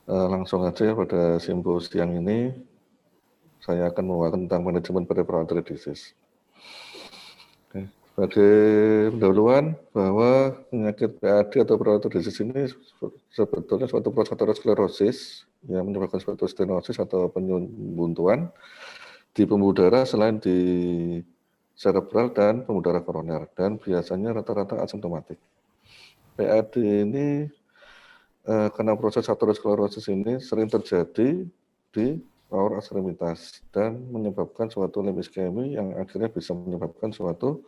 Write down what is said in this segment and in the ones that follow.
Langsung aja pada simposium ini saya akan membawakan tentang manajemen respiratory disease. Sebagai pendahuluan bahwa penyakit PAD atau respiratory disease ini sebetulnya suatu proses aterosklerosis yang menyebabkan suatu stenosis atau penyumbuntuan di pembuluh darah selain di cerebral dan pembuluh darah koroner, dan biasanya rata-rata asimptomatik. PAD ini karena proses aterosklerosis ini sering terjadi di lower ekstremitas dan menyebabkan suatu limb ischemia yang akhirnya bisa menyebabkan suatu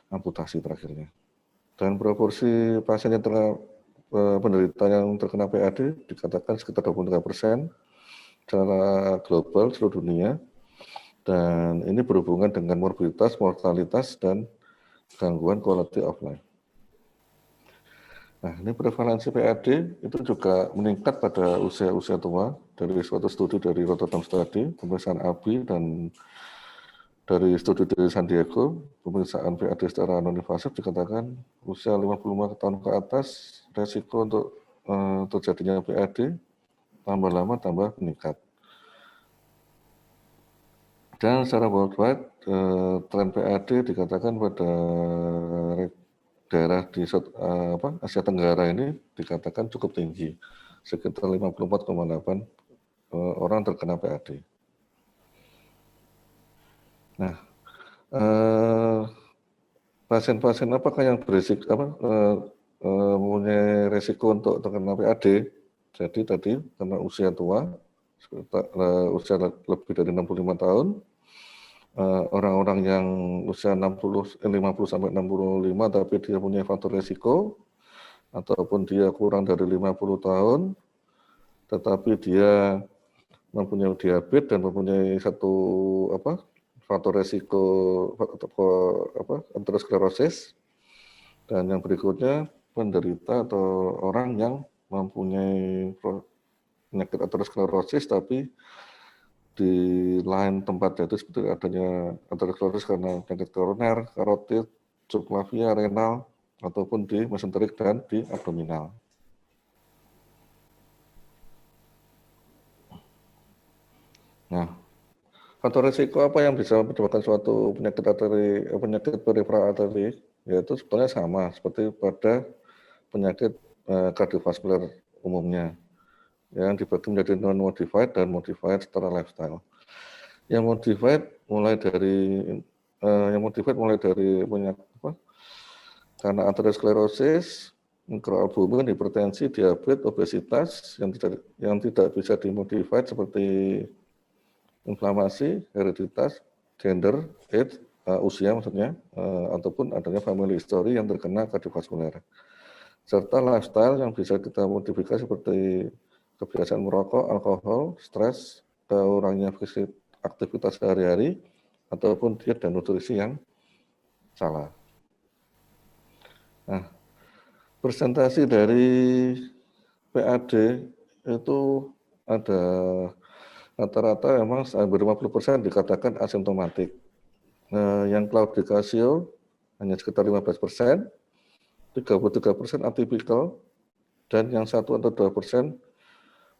amputasi terakhirnya. Dan proporsi pasien yang penderita yang terkena PAD dikatakan sekitar 23% secara global seluruh dunia, dan ini berhubungan dengan morbiditas, mortalitas, dan gangguan quality of life. Nah, ini prevalensi PAD itu juga meningkat pada usia-usia tua dari suatu studi dari Rotterdam Study, pemeriksaan ABI, dan dari studi dari San Diego, pemeriksaan PAD secara non-invasif dikatakan usia 55 tahun ke atas, resiko untuk terjadinya PAD tambah lama tambah meningkat. Dan secara worldwide, tren PAD dikatakan pada daerah di Asia Tenggara ini dikatakan cukup tinggi, sekitar 54,8 orang terkena PAD. Nah, pasien-pasien apakah yang berisiko mempunyai risiko untuk terkena PAD? Jadi tadi karena usia tua, usia lebih dari 65 tahun, orang-orang yang usia 50 sampai 65 tapi dia punya faktor risiko, ataupun dia kurang dari 50 tahun tetapi dia mempunyai diabetes dan mempunyai satu faktor risiko aterosklerosis. Dan yang berikutnya penderita atau orang yang mempunyai penyakit aterosklerosis tapi di lain tempat, yaitu seperti adanya aterosklerosis karena penyakit koroner, karotid, subclavia, renal, ataupun di mesenterik dan di abdominal. Nah, faktor risiko apa yang bisa menyebabkan suatu penyakit peripheral arteri, yaitu sebetulnya sama seperti pada penyakit kardiovaskular umumnya, yang dibagi menjadi non-modified dan modified secara lifestyle. Yang modified mulai dari penyakit karena aterosklerosis, mikroalbumin, hipertensi, diabetes, obesitas yang tidak bisa dimodified seperti inflamasi, hereditas, gender, age, usia maksudnya, ataupun adanya family history yang terkena kardiovaskuler. Serta lifestyle yang bisa kita modifikasi seperti kebiasaan merokok, alkohol, stres, kurangnya aktivitas sehari-hari, ataupun diet dan nutrisi yang salah. Nah, presentasi dari PAD itu ada rata-rata memang 50% dikatakan asimptomatik. Yang claudicacio hanya sekitar 15%, 33% atypical, dan yang 1 atau 2%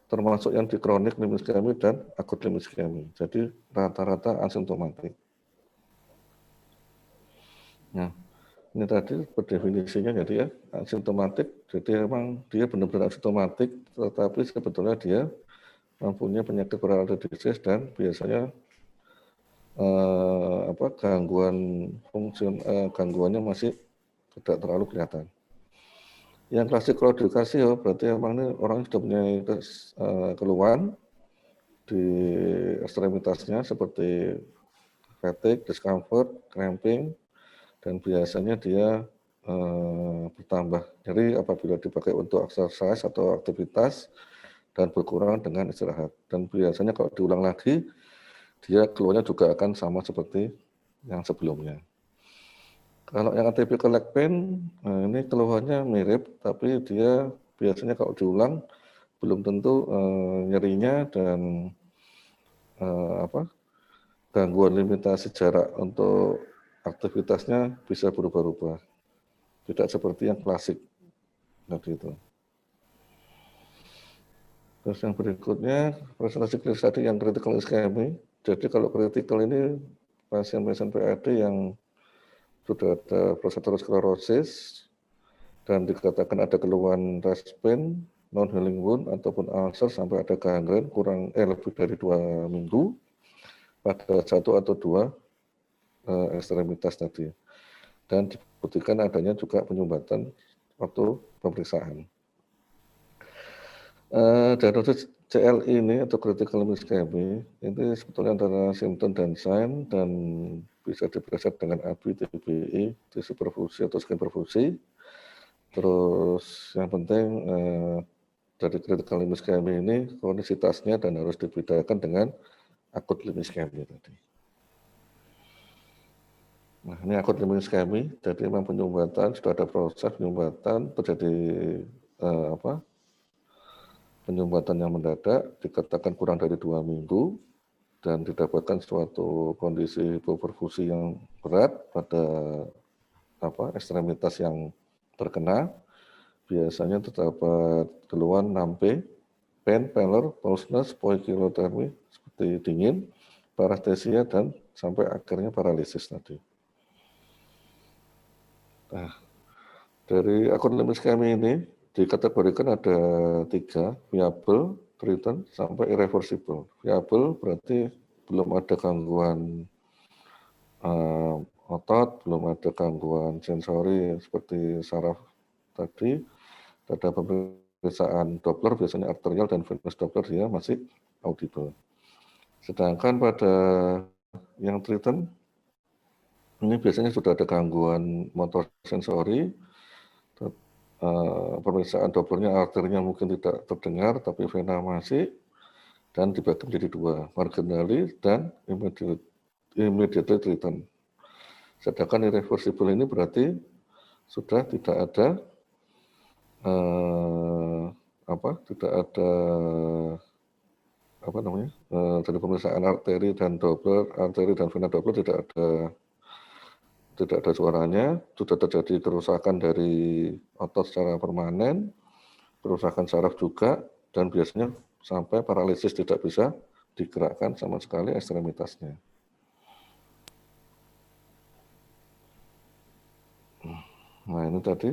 termasuk yang di kronik limb ischemia dan akut limb ischemia. Jadi rata-rata asimptomatik. Nah, ini tadi berdefinisinya jadi ya asimptomatik. Jadi memang dia benar-benar asimptomatik, tetapi sebetulnya dia mempunyai penyakit respiratory disease dan biasanya gangguannya masih tidak terlalu kelihatan. Yang klasik claudicacio berarti memang ini orang sudah punya keluhan di ekstremitasnya seperti fatigue, discomfort, cramping, dan biasanya dia bertambah nyeri apabila dipakai untuk exercise atau aktivitas dan berkurang dengan istirahat. Dan biasanya kalau diulang lagi, dia keluarnya juga akan sama seperti yang sebelumnya. Kalau yang atypical leg pain, ini keluhannya mirip, tapi dia biasanya kalau diulang belum tentu nyerinya dan gangguan limitasi jarak untuk aktivitasnya bisa berubah-ubah. Tidak seperti yang klasik tadi itu. Terus yang berikutnya, presentasi klinis tadi yang critical ischemia. Jadi kalau critical ini pasien-pasien PAD yang sudah ada proses aterosklerosis dan dikatakan ada keluhan rest pain, non-healing wound, ataupun ulcer sampai ada gangren lebih dari 2 minggu pada 1 atau 2 ekstremitas tadi. Dan dibuktikan adanya juga penyumbatan waktu pemeriksaan. Diagnosis CLI ini atau critical ischemia ini sebetulnya antara simptom dan sign dan bisa diperiksa dengan ABI, TBI, tisu perfusi atau skin perfusi. Terus yang penting dari critical ischemia ini kronisitasnya dan harus dibedakan dengan akut ischemia tadi. Nah, ini akut ischemia, jadi memang penyumbatan sudah ada proses penyumbatan terjadi penyumbatan yang mendadak dikatakan kurang dari 2 minggu dan didapatkan suatu kondisi hipoperfusi yang berat pada ekstremitas yang terkena. Biasanya terdapat keluhan nampe, pain, pallor, pulseness, poikilotermi seperti dingin, paresthesia dan sampai akhirnya paralisis tadi. Nah, dari akut ischemia ini dikategorikan ada 3, viable, threatened, sampai irreversible. Viable berarti belum ada gangguan otot, belum ada gangguan sensori seperti saraf tadi. Ada pemeriksaan Doppler, biasanya arterial dan venous Doppler dia masih audible. Sedangkan pada yang threatened, ini biasanya sudah ada gangguan motor sensori, pemeriksaan Dopplernya arterinya mungkin tidak terdengar, tapi vena masih, dan dibagi menjadi 2, marginally dan immediately threatened. Sedangkan irreversible ini berarti sudah tidak ada dari pemeriksaan arteri dan vena Doppler tidak ada suaranya, sudah terjadi kerusakan dari otot secara permanen, kerusakan saraf juga, dan biasanya sampai paralisis tidak bisa digerakkan sama sekali ekstremitasnya. Nah ini tadi,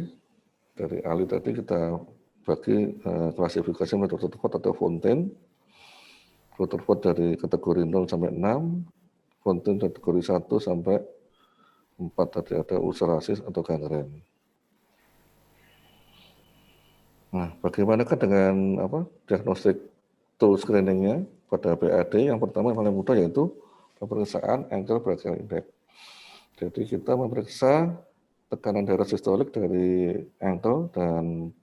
dari Ali tadi kita bagi klasifikasi menurut Rutherford atau Fontaine. Rutherford dari kategori 0 sampai 6, Fontaine kategori 1 sampai 4 tadi ada ulcerasis atau gangren. Nah, bagaimanakah dengan diagnostik tool screeningnya pada PAD? Yang pertama yang paling mudah yaitu pemeriksaan ankle brachial index. Jadi kita memeriksa tekanan darah sistolik dari ankle dan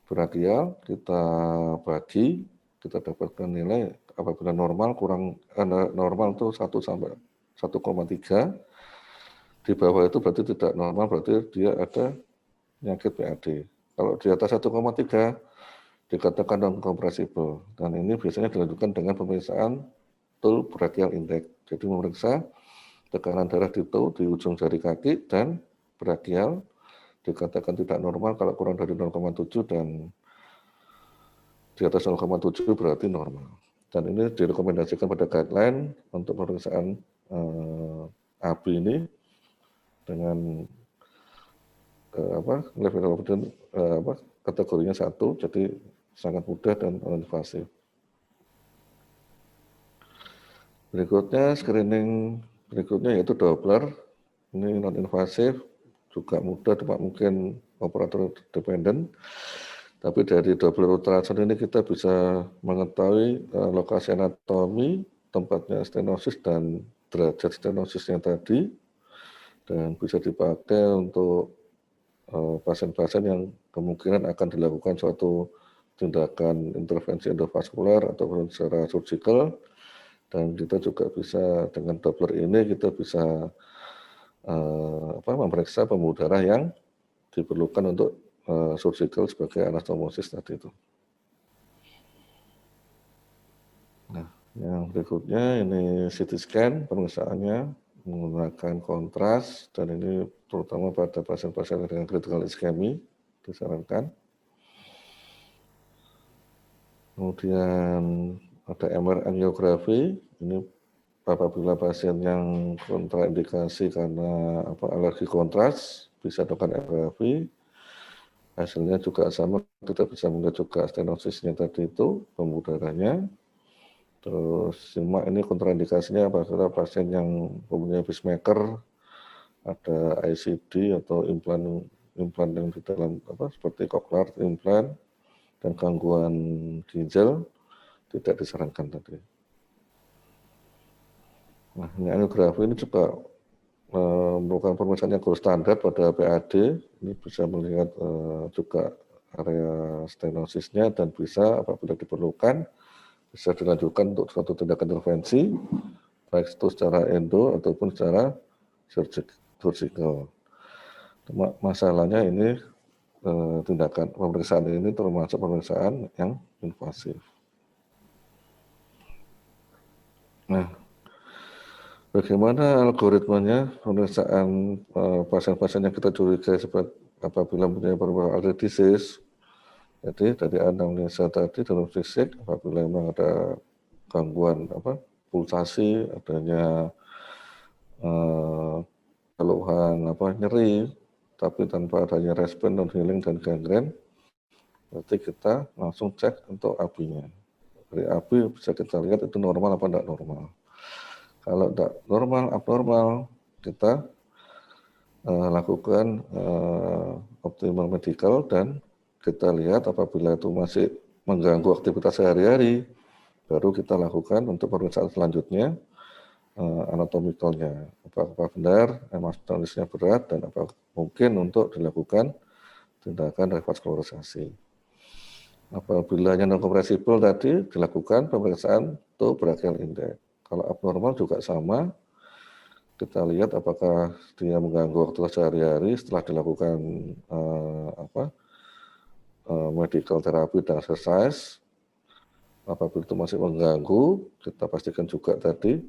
brachial, kita bagi, kita dapatkan nilai apabila normal normal itu 1 sampai 1,3. Di bawah itu berarti tidak normal, berarti dia ada penyakit PAD. Kalau di atas 1,3 dikatakan non-compressible, dan ini biasanya dilakukan dengan pemeriksaan toe brachial index. Jadi memeriksa tekanan darah di toe, di ujung jari kaki, dan brachial dikatakan tidak normal kalau kurang dari 0,7 dan di atas 0,7 berarti normal. Dan ini direkomendasikan pada guideline untuk pemeriksaan ABI ini dengan level of kategorinya 1, jadi sangat mudah dan non-invasif. Berikutnya screening berikutnya yaitu Doppler. Ini non-invasif, juga mudah, cuma mungkin operator dependent. Tapi dari Doppler ultrasound ini kita bisa mengetahui lokasi anatomi, tempatnya stenosis dan derajat stenosisnya tadi, dan bisa dipakai untuk pasien-pasien yang kemungkinan akan dilakukan suatu tindakan intervensi endovaskular ataupun secara surgical, dan kita juga bisa dengan Doppler ini kita bisa memeriksa pembuluh darah yang diperlukan untuk surgical sebagai anastomosis tadi itu. Nah, yang berikutnya ini CT scan pemeriksaannya menggunakan kontras, dan ini terutama pada pasien-pasien dengan critical ischemia disarankan. Kemudian ada MR angiografi, ini apabila pasien yang kontraindikasi karena alergi kontras bisa dilakukan angiografi. Hasilnya juga sama, kita bisa melihat juga stenosisnya tadi itu, pembuluh darahnya. Terus simak ini kontraindikasinya apabila pasien yang mempunyai pacemaker, ada ICD atau implan yang di dalam seperti cochlear implant dan gangguan ginjal tidak disarankan tadi. Nah, ini angiografi ini juga merupakan pemeriksaan yang gold standar pada PAD. Ini bisa melihat juga area stenosisnya dan bisa apabila diperlukan bisa dilanjutkan untuk suatu tindakan intervensi baik itu secara endo ataupun secara surgical. Masalahnya ini tindakan pemeriksaan ini termasuk pemeriksaan yang invasif. Nah, bagaimana algoritmanya pemeriksaan pasien-pasien yang kita curigai apabila mempunyai permasalahan disease? Jadi dari anamnesa tadi dalam fisik apabila memang ada gangguan pulsasi, adanya keluhan nyeri, tapi tanpa adanya respon non healing dan gangren, berarti kita langsung cek untuk AB-nya. Dari AB bisa kita lihat itu normal apa tidak normal. Kalau tidak normal, abnormal, kita lakukan optimal medical dan kita lihat apabila itu masih mengganggu aktivitas sehari-hari, baru kita lakukan untuk pemeriksaan selanjutnya anatomikalnya. Apakah benar hematopoietisnya berat dan apa mungkin untuk dilakukan tindakan revaskularisasi. Apabila non kompresibel tadi dilakukan pemeriksaan untuk brachial index. Kalau abnormal juga sama, kita lihat apakah dia mengganggu aktivitas sehari-hari setelah dilakukan medical therapy dan exercise. Apabila itu masih mengganggu, kita pastikan juga tadi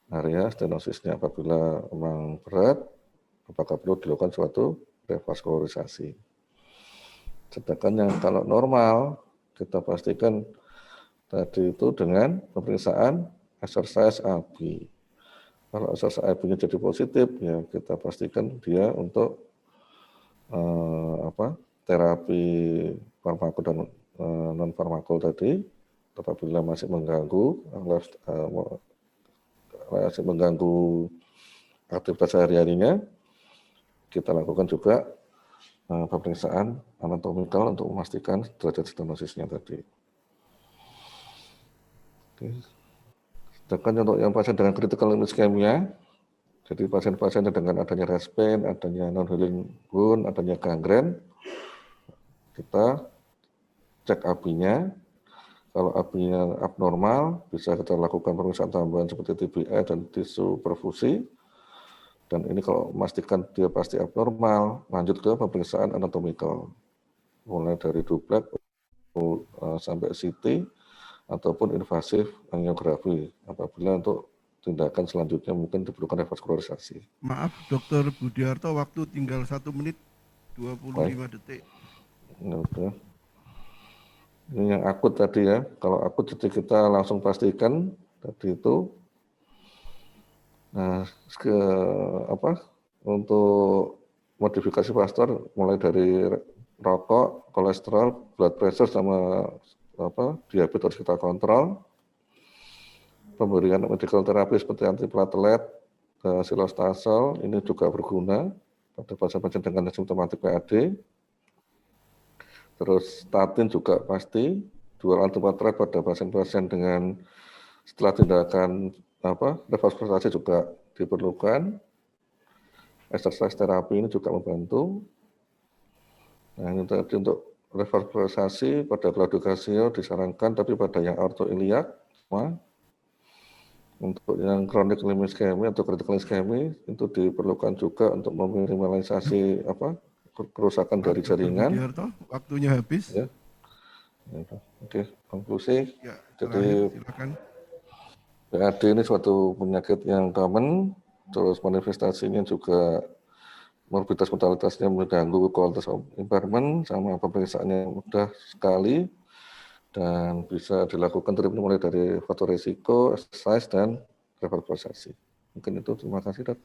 area stenosisnya apabila memang berat, apakah perlu dilakukan suatu revaskularisasi. Sedangkan yang kalau normal, kita pastikan tadi itu dengan pemeriksaan exercise AB. Kalau exercise AB-nya jadi positif, ya kita pastikan dia untuk terapi farmako dan non farmako tadi, apabila masih mengganggu aktivitas sehari-harinya, kita lakukan juga pemeriksaan anatomikal untuk memastikan derajat stenosisnya tadi. Sedangkan untuk yang pasien dengan critical ischemia, jadi pasien-pasien dengan adanya rest pain, adanya non-healing wound, adanya gangren, kita cek AB-nya. Kalau AB-nya abnormal, bisa kita lakukan pemeriksaan tambahan seperti TBI dan tisu perfusi. Dan ini kalau memastikan dia pasti abnormal, lanjut ke pemeriksaan anatomikal. Mulai dari duplex sampai CT, ataupun invasif angiografi. Apabila untuk tindakan selanjutnya mungkin diperlukan revaskularisasi. Maaf, Dr. Budiarto, waktu tinggal 1 menit 25 detik. Oke. Ini yang akut tadi ya. Kalau akut jadi kita langsung pastikan tadi itu. Nah, untuk modifikasi faktor mulai dari rokok, kolesterol, blood pressure sama diabetes harus kita kontrol. Pemberian medical therapy seperti antiplatelet, silostasol ini juga berguna pada pasien-pasien dengan simptomatik PAD. Terus statin juga pasti, dual antiplatelet pada pasien-pasien dengan setelah tindakan revaskularisasi juga diperlukan. Exercise terapi ini juga membantu. Nah, ini tadi untuk revaskularisasi pada claudicacio disarankan, tapi pada yang aortoiliac sama. Untuk yang chronic limb ischemia atau critical ischemia itu diperlukan juga untuk meminimalisasi kerusakan dari jaringan. Budiarto, waktunya habis. Ya. Oke, konklusi. Ya, jadi silakan. PAD ini suatu penyakit yang common, terus manifestasinya juga morbiditas mortalitasnya mengganggu kualitas impairment, sama pemeriksaannya mudah sekali. dan bisa dilakukan treatment mulai dari faktor risiko, exercise, dan reverberaksi. Mungkin itu, terima kasih, Dok.